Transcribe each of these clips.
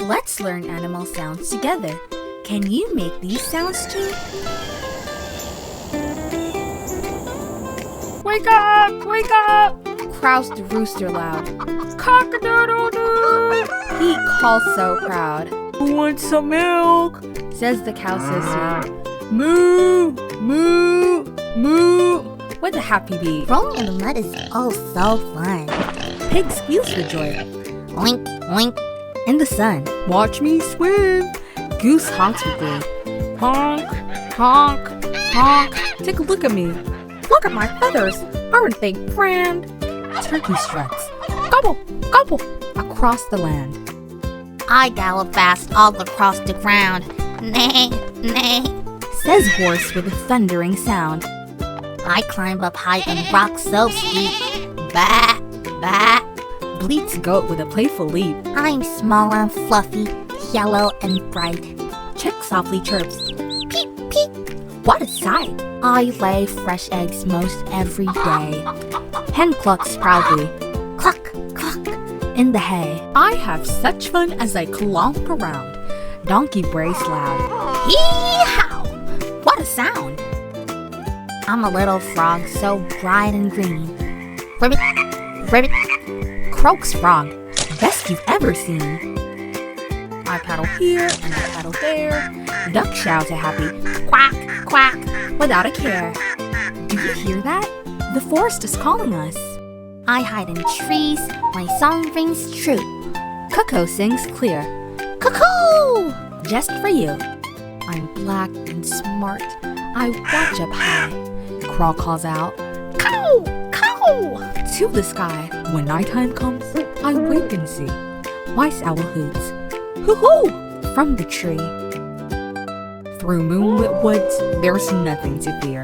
Let's learn animal sounds together. Can you make these sounds too? Wake up! Wake up! Crows the rooster loud. Cock-a-doodle-doo! He calls so proud. Who wants some milk? Says the cow so sweet. Moo! Moo! Moo! With a happy beat. Rolling in the mud is oh so fun. Pig squeals for joy. Oink, oink. In the sun, watch me swim. Goose honks with glee. Honk, honk, honk. Take a look at me. Look at my feathers. Aren't they grand? Turkey struts. Gobble, gobble. Across the land. I gallop fast all across the ground. Neigh, neigh. Says horse with a thundering sound. I climb up high and rock so steep. Bah, bah. Bleats goat with a playful leap. I'm small and fluffy, yellow and bright. Chick softly chirps. Peep, peep. What a sight! I lay fresh eggs most every day. Hen clucks proudly. Cluck, cluck. In the hay. I have such fun as I clomp around. Donkey brays loud. Yee-haw! What a sound! I'm a little frog so bright and green. Ribbit, ribbit. Croaks frog. Best you've ever seen. I paddle here and I paddle there. Duck shouts a happy quack, quack, without a care. Do you hear that? The forest is calling us. I hide in trees, my song rings true. Cuckoo sings clear. Cuckoo! Just for you. I'm black and smart. I watch up high. Crawl calls out. Cow! Cow! To the sky. When nighttime comes, I wake and see. Wise owl hoots. Hoo-hoo! From the tree. Through moonlit woods, there's nothing to fear.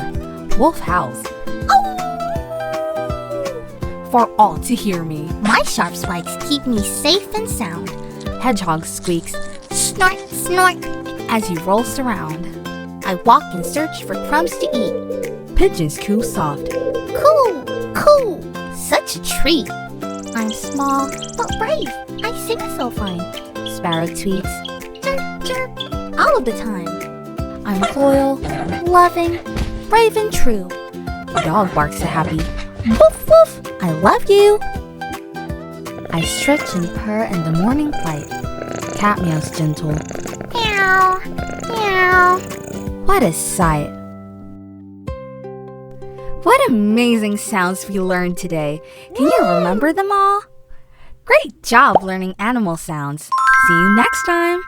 Wolf howls. Oh! For all to hear me. My sharp spikes keep me safe and sound. Hedgehog squeaks. Snort, snort. As he rolls around. I walk in search for crumbs to eat. Pigeons coo soft. Coo, coo. Such a treat. I'm small but brave. I sing so fine. Sparrow tweets. Chirp, chirp. All of the time. I'm loyal, loving, brave and true. Dog barks a happy. Woof woof. I love you. I stretch and purr in the morning light. Cat meows gentle. Meow, meow. What a sight. What amazing sounds we learned today. Can you remember them all? Great job learning animal sounds. See you next time.